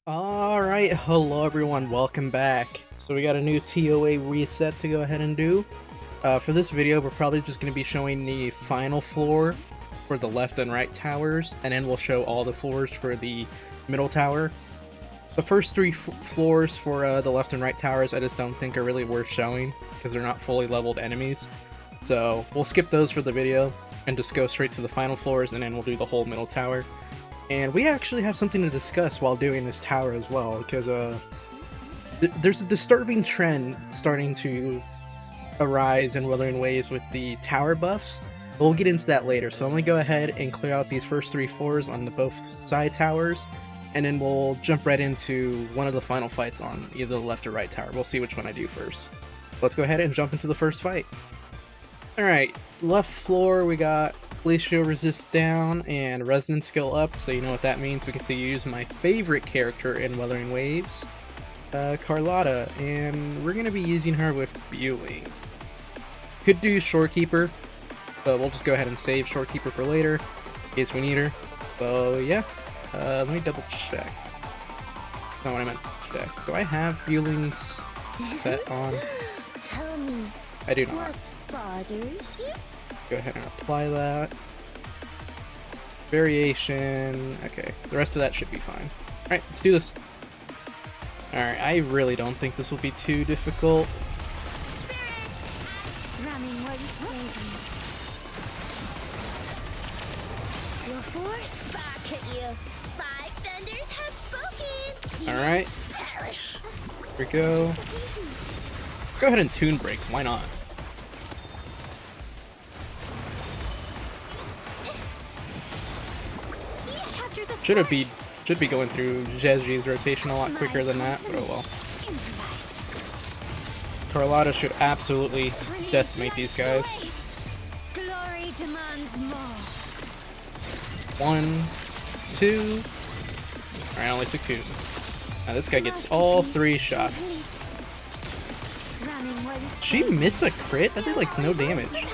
Alright, hello everyone, welcome back. So we got a new ToA Reset to go ahead and do. For this video, we're probably just going to be showing the final floor for the left and right towers, and then we'll show all the floors for the middle tower. The first three floors for the left and right towers I just don't think are really worth showing, because they're not fully leveled enemies. So we'll skip those for the video, and just go straight to the final floors, and then we'll do the whole middle tower. And we actually have something to discuss while doing this tower as well, because there's a disturbing trend starting to arise in Wuthering Waves with the tower buffs. But we'll get into that later, so I'm going to go ahead and clear out these first three floors on the both side towers, and then we'll jump right into one of the final fights on either the left or right tower. We'll see which one I do first. Let's go ahead and jump into the first fight. Alright, left floor we got Glacial Resist down and Resonance skill up, so you know what that means. We can see use my favorite character in Wuthering Waves, Carlotta, and we're going to be using her with Bueling. Could do Shorekeeper, but we'll just go ahead and save Shorekeeper for later, in case we need her. So yeah, let me double check. That's not what I meant to check. Do I have Bueling's set on? Tell me, I do not. what bothers you? Go ahead and apply that. Variation. Okay, the rest of that should be fine. Alright, let's do this. Alright, I really don't think this will be too difficult. Running where you save me. Your force back at you. Five thunders have spoken. Alright. Perish. Here we go. Go ahead and Toon Break, why not? Should be going through ZZZ's rotation a lot quicker than that, but oh well. Carlotta should absolutely decimate these guys. Glory demands more. 1, 2. Alright, I only took 2. Now this guy gets all 3 shots. Did she miss a crit? That did like no damage.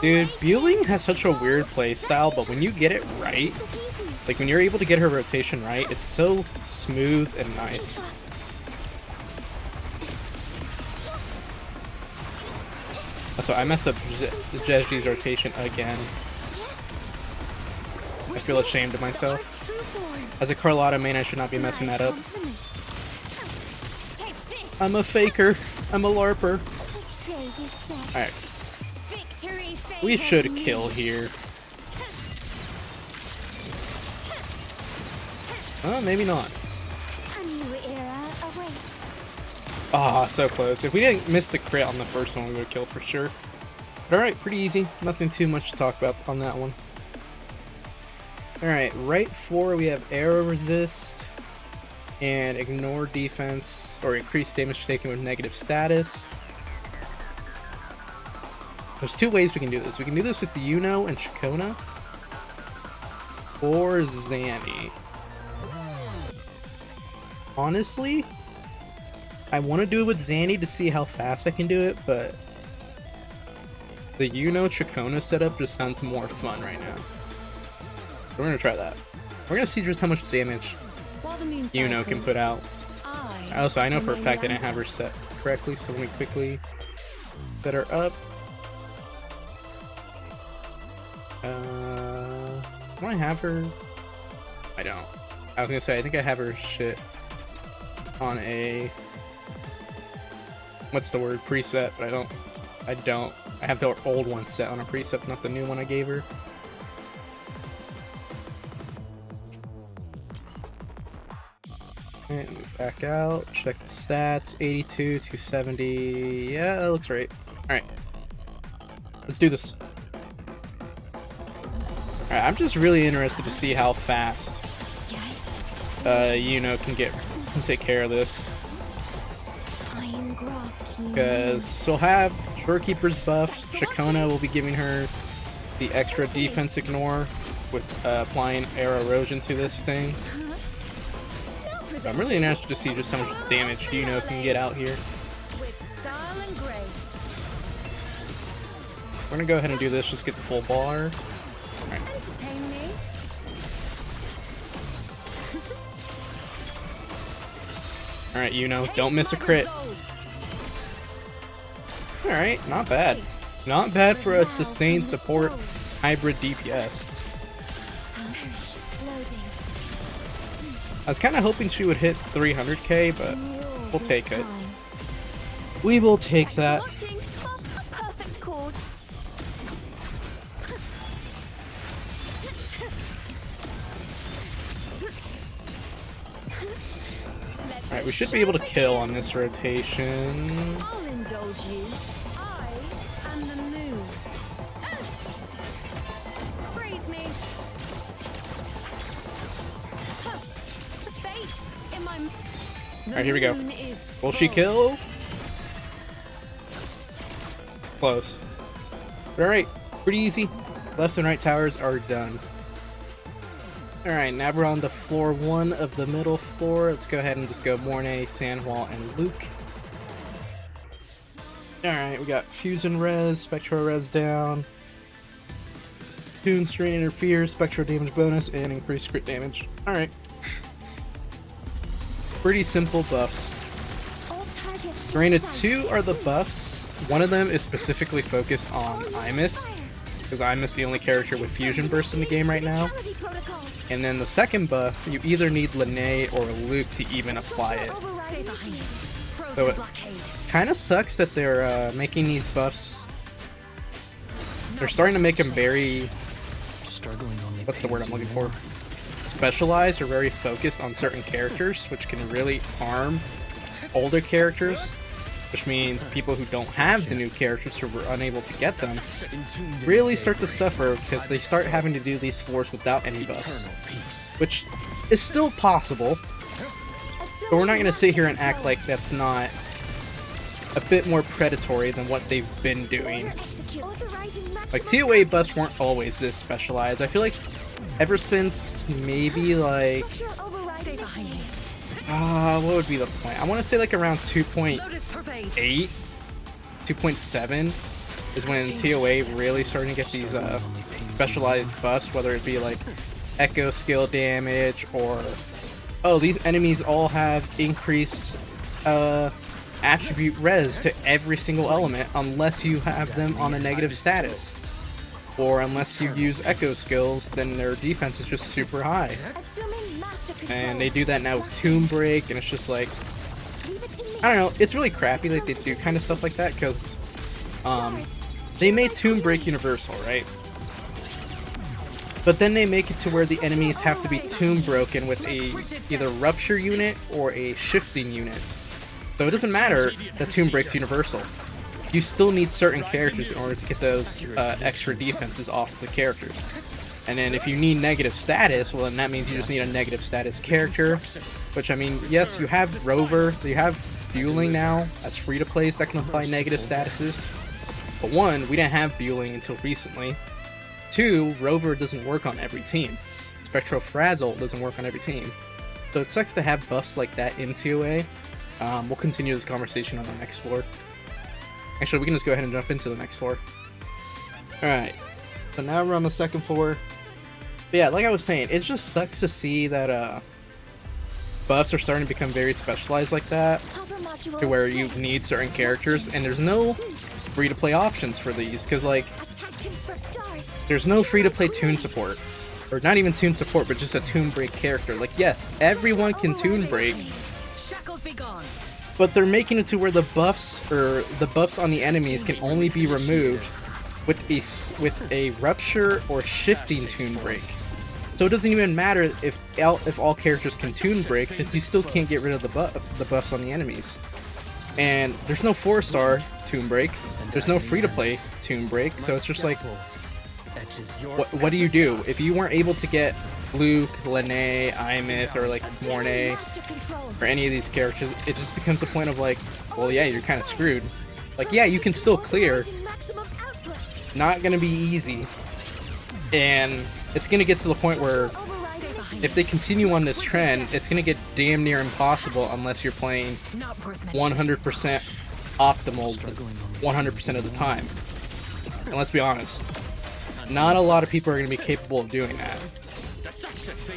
Dude, Bueling has such a weird playstyle, but when you get it right, like when you're able to get her rotation right, it's so smooth and nice. So I messed up ZZZ's rotation again. I feel ashamed of myself. As a Carlotta main, I should not be messing that up. I'm a faker. I'm a LARPer. Alright. We should kill here. Oh, maybe not. Ah, so close. If we didn't miss the crit on the first one, we would have killed for sure. But alright, pretty easy. Nothing too much to talk about on that one. Alright, right 4 we have arrow resist and ignore defense or increase damage taken with negative status. There's 2 ways we can do this. We can do this with the Yuno and Chakona, or Zanny. Honestly, I want to do it with Zanny to see how fast I can do it, but the Yuno Chakona setup just sounds more fun right now. We're going to try that. We're going to see just how much damage Yuno can put out. Also, I know for a fact I didn't have her set correctly, so let me quickly set her up. Do I have her? I don't. I was gonna say, I think I have her shit on a... what's the word? Preset, but I don't. I have the old one set on a preset, not the new one I gave her. And move back out, check the stats, 82, 270, yeah, that looks right. Alright. Let's do this. Alright, I'm just really interested to see how fast Yuno can take care of this. Because she'll have Shorekeeper's buffs, Chakona will be giving her the extra defense ignore with applying air erosion to this thing. So I'm really interested to see just how much damage Yuno can get out here. We're gonna go ahead and do this, just get the full bar. Alright. Entertain me. Alright, you know, don't miss a crit. Alright, not bad. Not bad for a sustained support hybrid DPS. I was kind of hoping she would hit 300k, but we'll take it. We will take that. Alright, we should be able to kill on this rotation. I'll indulge you. I am the moon. Praise me. The fate in my. Alright, here we go. Will she kill? Close. Alright, pretty easy. Left and right towers are done. Alright, now we're on to floor 1 of the middle floor. Let's go ahead and just go Mornay, Sandwall, and Luke. Alright, we got Fusion Res, Spectral Res down. Tune Strain Interfere, Spectral Damage Bonus, and Increased Crit Damage. Alright. Pretty simple buffs. Granted, 2 are the buffs. One of them is specifically focused on Imith, because Imith's the only character with Fusion Burst in the game right now. And then the second buff, you either need Lene or Luke to even apply it. So it kind of sucks that they're making these buffs. They're starting to make them very... What's the word I'm looking for? Specialized or very focused on certain characters, which can really harm older characters. Which means people who don't have the new characters who were unable to get them really start to suffer because they start having to do these floors without any buffs. Which is still possible, but we're not going to sit here and act like that's not a bit more predatory than what they've been doing. Like, ToA buffs weren't always this specialized. I feel like ever since maybe like... what would be the point? I want to say like around 2.8, 2.7 is when ToA really starting to get these specialized buffs, whether it be like echo skill damage or, oh, these enemies all have increased attribute res to every single element unless you have them on a negative status. Or unless you use echo skills, then their defense is just super high. And they do that now with Tomb Break, and it's just like, I don't know, it's really crappy that they do kind of stuff like that, because they made Tomb Break universal, right? But then they make it to where the enemies have to be tomb broken with a either rupture unit or a shifting unit. So it doesn't matter that Tomb Break's universal. You still need certain characters in order to get those extra defenses off the characters. And then if you need negative status, well then that means you just need a negative status character. Which, I mean, yes, you have Rover, so you have Fueling now as free-to-plays that can apply negative statuses. But 1, we didn't have Fueling until recently. 2, Rover doesn't work on every team. Spectral Frazzle doesn't work on every team. So it sucks to have buffs like that in ToA. We'll continue this conversation on the next floor. Actually, we can just go ahead and jump into the next floor. Alright, so now we're on the second floor. But yeah, like I was saying, it just sucks to see that buffs are starting to become very specialized like that, to where you need certain characters, and there's no free-to-play options for these, because, like, there's no free-to-play tune support. Or not even tune support, but just a Tomb Break character. Like, yes, everyone can Tomb Break, but they're making it to where the buffs on the enemies can only be removed with a rupture or shifting Tomb Break. So it doesn't even matter if all characters can Tomb Break, because you still can't get rid of the buffs on the enemies. And there's no 4-star Tomb Break. There's no free-to-play Tomb Break. So it's just like, what do you do if you weren't able to get Luke, Lene, Imith, or like Mornay, or any of these characters? It just becomes a point of like, well, yeah, you're kind of screwed. Like, yeah, you can still clear. Not gonna be easy, and it's gonna get to the point where if they continue on this trend, it's gonna get damn near impossible unless you're playing 100% optimal 100% of the time. And let's be honest, not a lot of people are going to be capable of doing that.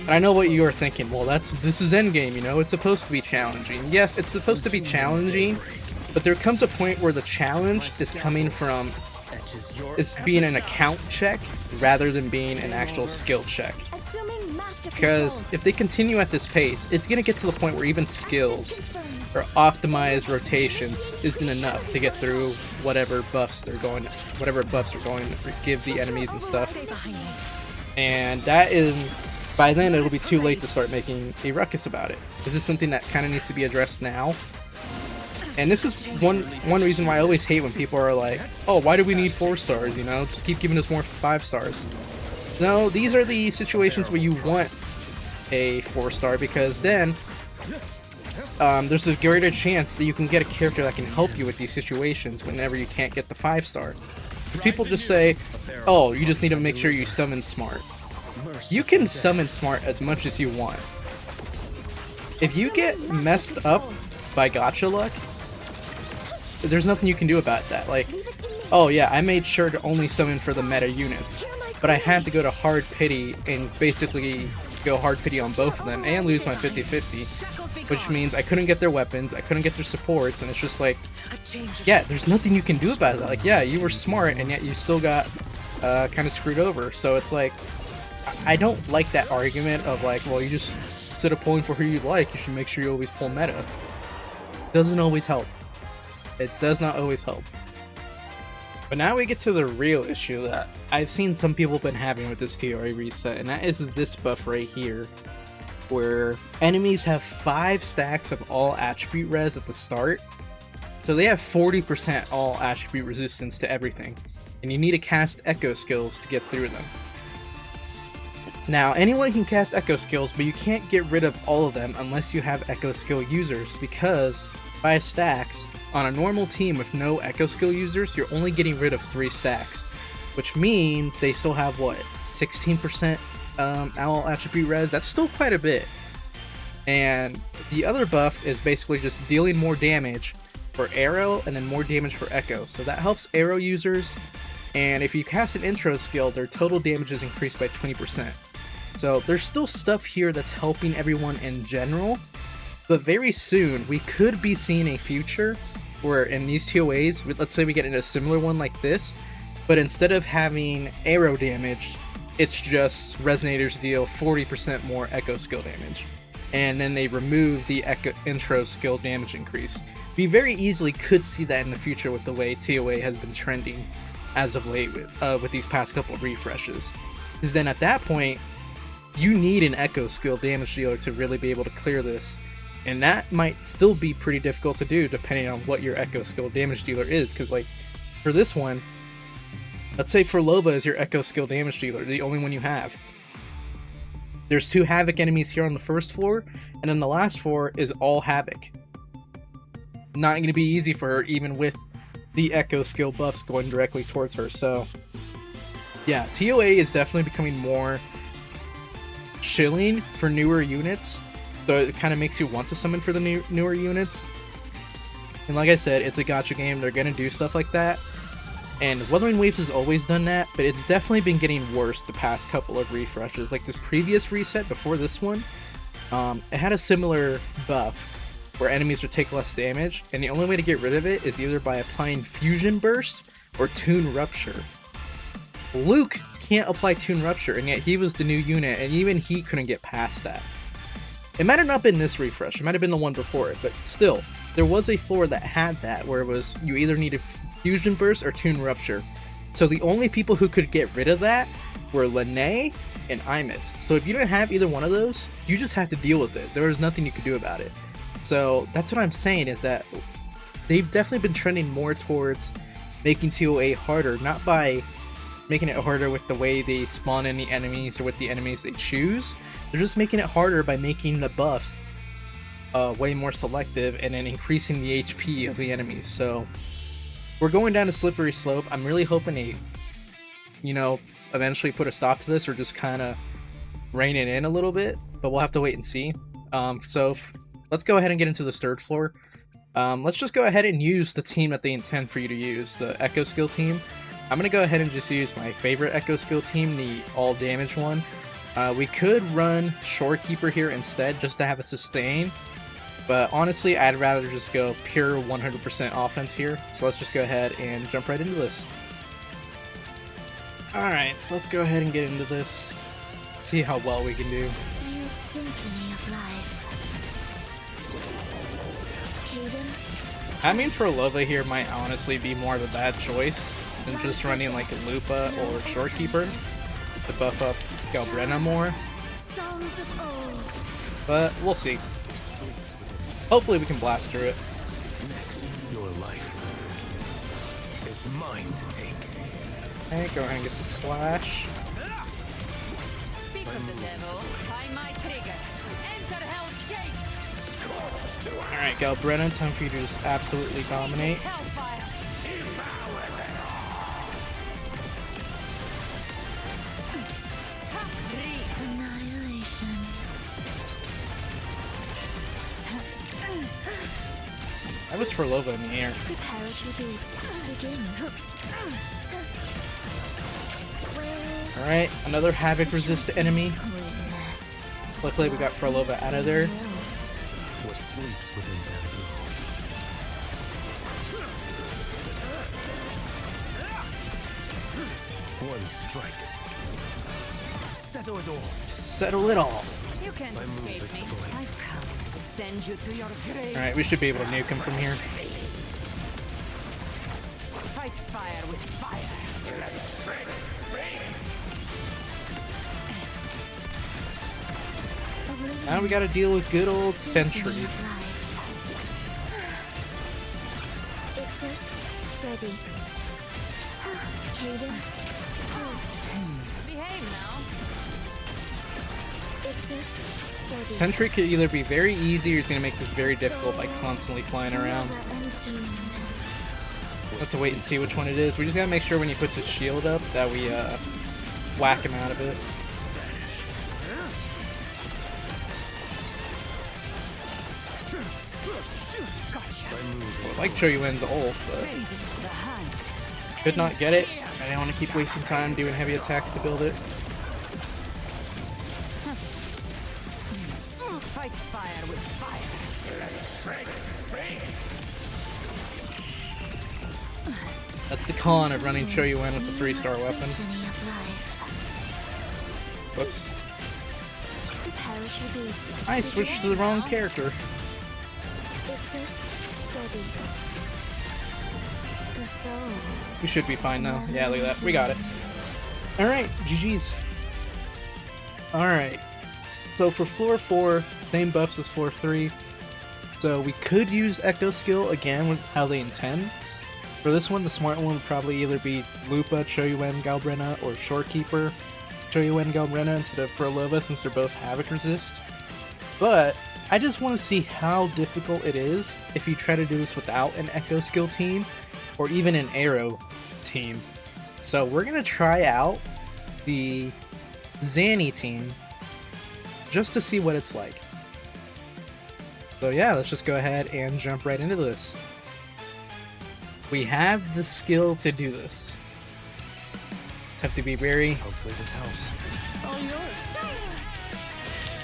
And I know what you are thinking, well, this is endgame, you know, it's supposed to be challenging. Yes, it's supposed to be challenging, but there comes a point where the challenge is coming from being an account check rather than being an actual skill check. Because if they continue at this pace, it's going to get to the point where even skills or optimized rotations isn't enough to get through whatever buffs are going to give the enemies and stuff. And that is, by then it'll be too late to start making a ruckus about it. This is something that kind of needs to be addressed now. And this is one reason why I always hate when people are like, oh, why do we need 4 stars, you know, just keep giving us more 5 stars. No, these are the situations where you want a 4-star, because then there's a greater chance that you can get a character that can help you with these situations whenever you can't get the 5-star. Because people just say, oh, you just need to make sure you summon smart. You can summon smart as much as you want. If you get messed up by gacha luck, there's nothing you can do about that. Like, oh yeah, I made sure to only summon for the meta units, but I had to go to hard pity and basically go hard pity on both of them and lose my 50-50, which means I couldn't get their weapons, I couldn't get their supports, and it's just like, yeah, there's nothing you can do about it. Like, yeah, you were smart and yet you still got kind of screwed over. So it's like, I don't like that argument of like, well, you just, instead of pulling for who you like, you should make sure you always pull meta. It doesn't always help. It does not always help. But now we get to the real issue that I've seen some people been having with this ToA reset, and that is this buff right here, where enemies have 5 stacks of all attribute res at the start. So they have 40% all attribute resistance to everything, and you need to cast echo skills to get through them. Now, anyone can cast echo skills, but you can't get rid of all of them unless you have echo skill users, because 5 stacks on a normal team with no echo skill users, you're only getting rid of 3 stacks, which means they still have what, 16% all attribute res. That's still quite a bit. And the other buff is basically just dealing more damage for arrow and then more damage for echo, so that helps arrow users. And if you cast an intro skill, their total damage is increased by 20%. So there's still stuff here that's helping everyone in general, but very soon we could be seeing a future where in these ToAs, let's say we get into a similar one like this, but instead of having arrow damage, it's just resonators deal 40% more echo skill damage, and then they remove the echo intro skill damage increase. We very easily could see that in the future with the way ToA has been trending as of late with these past couple of refreshes. Because then at that point, you need an echo skill damage dealer to really be able to clear this. And that might still be pretty difficult to do depending on what your echo skill damage dealer is. Because like, for this one, let's say for Lova is your echo skill damage dealer, the only one you have. There's 2 Havoc enemies here on the first floor, and then the last floor is all Havoc. Not going to be easy for her, even with the echo skill buffs going directly towards her. So yeah, ToA is definitely becoming more chilling for newer units, so it kind of makes you want to summon for the newer units. And like I said, it's a gacha game, they're gonna do stuff like that, and Wuthering Waves has always done that, but it's definitely been getting worse the past couple of refreshes. Like this previous reset before this one, it had a similar buff where enemies would take less damage, and the only way to get rid of it is either by applying Fusion Burst or Toon Rupture. Luke can't apply Toon Rupture, and yet he was the new unit, and even he couldn't get past that. It might have not been this refresh, it might have been the one before it, but still, there was a floor that had that, where it was you either needed Fusion Burst or Toon Rupture. So the only people who could get rid of that were Lene and Imit. So if you didn't have either one of those, you just had to deal with it. There was nothing you could do about it. So that's what I'm saying, is that they've definitely been trending more towards making ToA harder, not by making it harder with the way they spawn in the enemies or with the enemies they choose. They're just making it harder by making the buffs way more selective and then increasing the HP of the enemies. So we're going down a slippery slope. I'm really hoping they, you know, eventually put a stop to this, or just kind of rein it in a little bit, but we'll have to wait and see. Let's go ahead and get into this third floor. Let's just go ahead and use the team that they intend for you to use, the Echo Skill team. I'm gonna go ahead and just use my favorite Echo skill team, the all damage one. We could run Shorekeeper here instead just to have a sustain, but honestly I'd rather just go pure 100% offense here. So let's just go ahead and jump right into this. Alright, so let's go ahead and get into this. See how well we can do. You symphony of life. Cadence. I mean, for Lova here might honestly be more of a bad choice than just running like a Lupa or Shorekeeper to buff up Galbrena more, Songs of old. but we'll see. Hopefully we can blast through it. Next, your life is mine to take. Okay, go ahead and get the slash. Speak of the devil, find my trigger. Enter Hell's Gate. Alright, Galbrena, time for you to just absolutely dominate. Hellfire. Annihilation. That was for Lova in the air. Prepare a tribute. Begin. Where is Alright, another Havoc resist enemy. witness? Luckily we got Frolova out of there. What sleeps within bamboo? One strike to settle it all. To settle it all. You can't My move escape is me. blade. I've come to send you to your grave. Alright, we should be able to nuke him from here. Fight fire with fire. Now we gotta deal with good old Sentry. Ictus, ready. Cadence, halt. Behave now. Ictus, ready. Sentry could either be very easy or he's gonna make this very difficult by constantly flying around. Never entombed. We'll have to wait and see which one it is. We just gotta make sure when he puts his shield up that we whack him out of it. Gotcha. My move is I like Choyuen's ult, but Ready for the hunt. could not get it. I didn't want to keep wasting time doing heavy attacks to build it. Fight fire with fire. That's the con of running Choyuen with a 3-star weapon. Symphony of life. Whoops. Prepare a tribute. I switched to the wrong character. Ictus, ready. The soul. We should be fine now. Yeah, look at that. We got it. Alright, GG's. Alright. So for floor 4, same buffs as floor 3. So we could use Echo skill again with how they intend. For this one, the smart one would probably either be Lupa, Choyuen, Galbrena, or Shorekeeper, Choyuen, Galbrena instead of Frolova since they're both Havoc resist. But I just want to see how difficult it is if you try to do this without an Echo skill team or even an Arrow team. So we're going to try out the Zanny team just to see what it's like. So yeah, let's just go ahead and jump right into this. We have the skill to do this. Just have to be very hopefully this helps.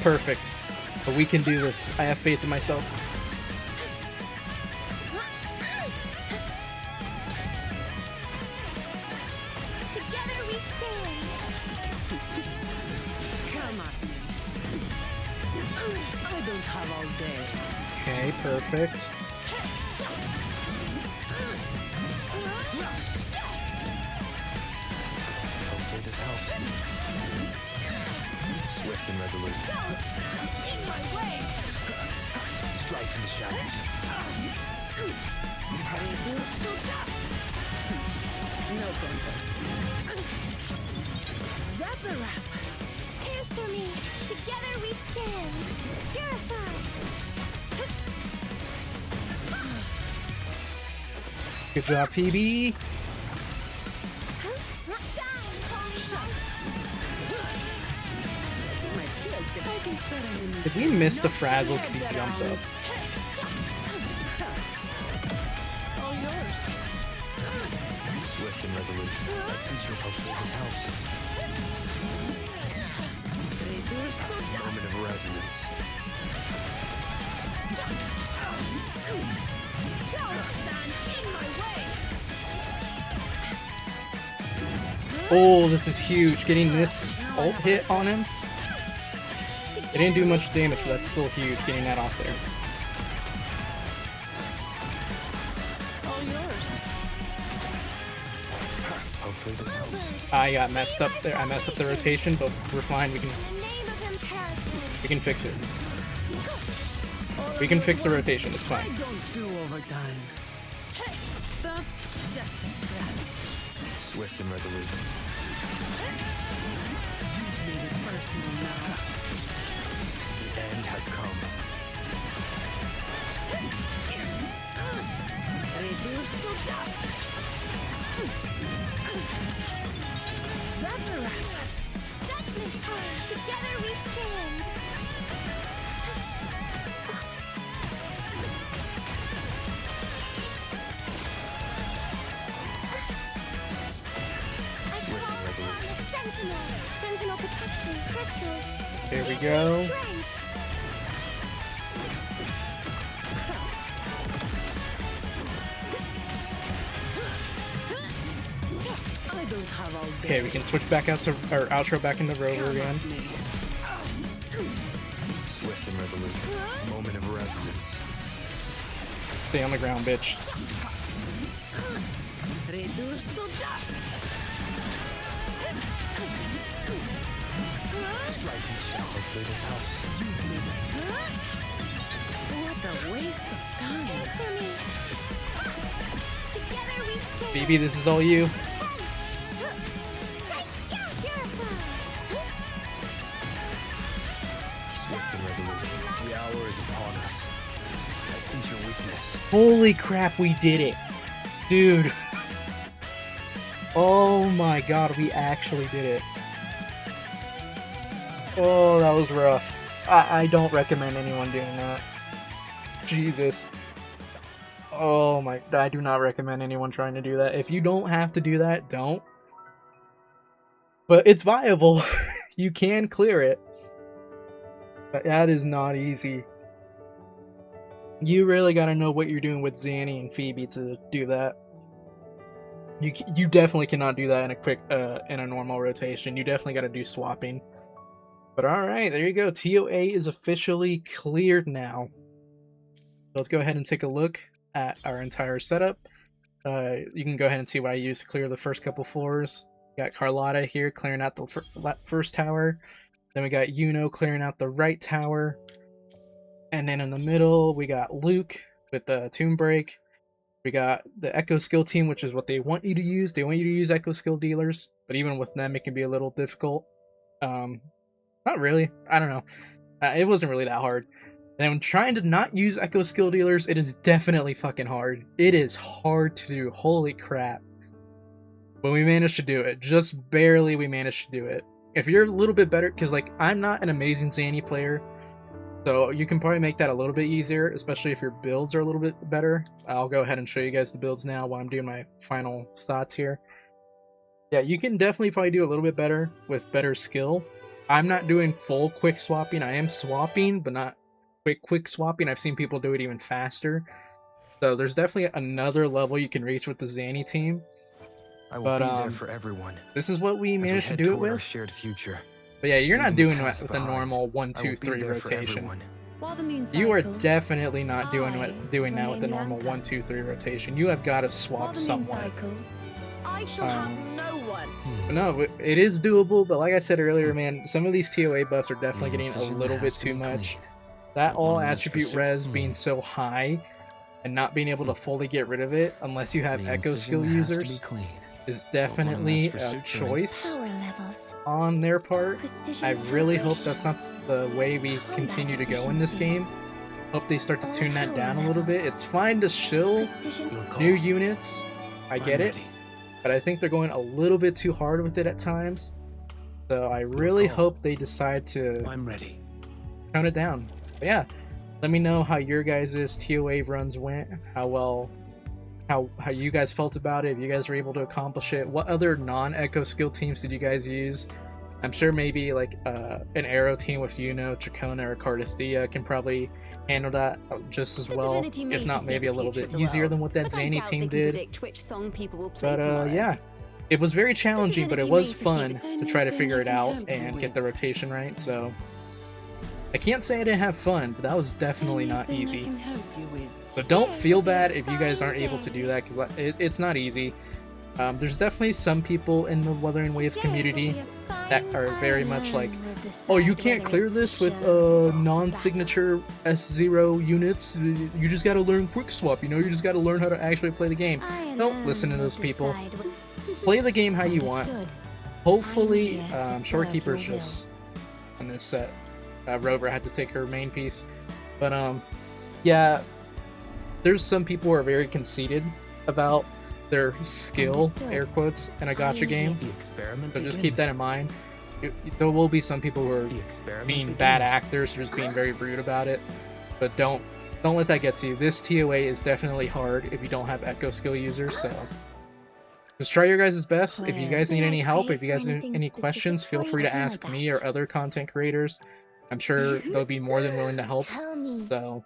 perfect. But we can do this. I have faith in myself. Together we stand. Come on. I don't have all day. Okay, perfect. Hopefully this helps. Swift and resolute. In my way. Strike from the shadows. Reduce to dust. No contest. That's a wrap. Answer me. Together we stand. Purified. Good job, Phoebe. My shield I can spare a minute. Did we miss the frazzle because he jumped up? All yours. Swift and resolute. I sense your hopeful this helps. Moment of resonance. Don't stand in my way. Oh, this is huge. Getting this ult hit on him. It didn't do much damage, but that's still huge, getting that off there. All yours. Hopefully this helps. I got messed up there. I messed up the rotation, but we're fine. We In the name of imperative. can fix it. We can fix the rotation. It's I fine. don't do overtime. That's just a scratch. Swift and resolute. Made it personal now. The end has come. Reduce to dust. That's a wrap. Judgment time. Together we stand. I Swift and call resolute. upon the sentinel. Sentinel protecting crystals. There we go. Strength. I don't have all day. Okay, we can switch back out to or outro back into Rover again. Me. Swift and resolute. Moment of resonance. Stay on the ground, bitch. Reduce to dust. Striking shall. Hopefully this helps. What a waste of time. Answer me. Together we stand. Phoebe, this is all you. Swift and resolute. The hour is upon us. I sense your weakness. Holy crap, we did it. Dude. Oh my god, we actually did it. Oh, that was rough. I don't recommend anyone doing that. Jesus. Oh my, I do not recommend anyone trying to do that. If you don't have to do that, don't. But it's viable. You can clear it. But that is not easy. You really gotta know what you're doing with Zanny and Phoebe to do that. You definitely cannot do that in a quick in a normal rotation. You definitely gotta do swapping. But alright, there you go. ToA is officially cleared now. Let's go ahead and take a look at our entire setup. You can go ahead and see what I used to clear the first couple floors. Got Carlotta here clearing out the first tower. Then we got Yuno clearing out the right tower. And then in the middle, we got Luke with the Tomb Break. We got the Echo Skill team, which is what they want you to use. They want you to use Echo Skill dealers. But even with them, it can be a little difficult. Not really. I don't know. It wasn't really that hard. And when trying to not use Echo Skill dealers, it is definitely fucking hard. It is hard to do. Holy crap. But we managed to do it. Just barely we managed to do it. If you're a little bit better, because like I'm not an amazing Zanny player, so you can probably make that a little bit easier, especially if your builds are a little bit better. I'll go ahead and show you guys the builds now while I'm doing my final thoughts here. Yeah, you can definitely probably do a little bit better with better skill. I'm not doing full quick swapping. I am swapping, but not quick swapping. I've seen people do it even faster. So there's definitely another level you can reach with the Zanny team. I will be there for everyone. This is what we managed to do it with. Our shared future. But yeah, you're not Leaving doing the it past with the behind. normal 1, I 2, will be 3 there for rotation. everyone. While the moon You are cycles, definitely not doing I that with the remain normal the 1, 2, 3 rotation. You have got to While swap the moon somewhat. cycles, I shall have no one. But no, it is doable. But like I said earlier, man, some of these ToA buffs are definitely The getting a incision little bit has to too be much. clean. That all One is for attribute 16. res being so high and not being able to fully get rid of it unless you have The Echo incision Skill has to users be clean. is definitely for a suturing. choice Power levels. on their part. Precision I really hope calibration. that's not the way we continue to go in this game. Hope they start to tune that down a little bit. It's fine to shill Precision. Your call. new units. I get I'm it. ready. But I think they're going a little bit too hard with it at times. So I really call. hope they decide to I'm ready. tone it down. But yeah, let me know how your guys' ToA runs went, how well how you guys felt about it, if you guys were able to accomplish it. What other non-Echo skill teams did you guys use? I'm sure maybe like an Arrow team with Chacona, or Cardisthea can probably handle that just as well, if not maybe a little bit easier than what that Zany team did. But yeah, it was very challenging, but it was fun to try to figure it out and get the rotation right. So I can't say I didn't have fun, but that was definitely not easy. So don't feel bad if you guys aren't able to do that, because it's not easy. There's definitely some people in the Wuthering Waves community that are very much like, oh, you can't clear this with non-signature S0 units, you just gotta learn quick swap, you just gotta learn how to actually play the game. Don't listen to those people. Play the game how you want. Hopefully, Shorekeeper's just on this set. Rover had to take her main piece. But yeah, there's some people who are very conceited about their skill, air quotes, in a gacha game. So just keep that in mind. There will be some people who are being bad actors, just being very rude about it. But don't let that get to you. This ToA is definitely hard if you don't have Echo skill users, so just try your guys' best. If you guys need any help, if you guys need any questions, feel free to ask me or other content creators. I'm sure they'll be more than willing to help. So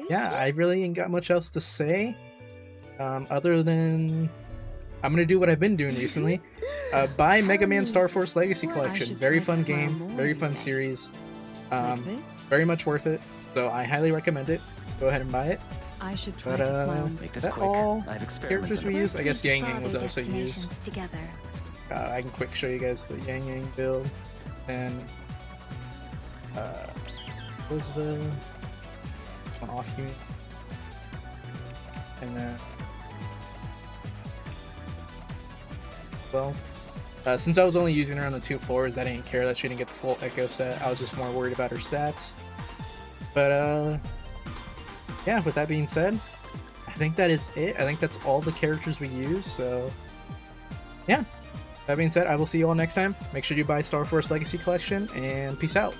yeah, I really ain't got much else to say. Other than I'm gonna do what I've been doing recently. Buy Mega Man Star Force Legacy Collection. Very fun game, very fun series. Very much worth it. So I highly recommend it. Go ahead and buy it. I should try to smile. Make Is this that quick. all I have characters we used? I guess Yang Yang was also used. Together. I can quick show you guys the Yang Yang build. And what was the one off unit? And then well, since I was only using her on the 2 floors, I didn't care that she didn't get the full Echo set. I was just more worried about her stats. But yeah, with that being said, I think that is it. I think that's all the characters we use. So yeah, that being said, I will see you all next time. Make sure you buy Star Force Legacy Collection, and peace out.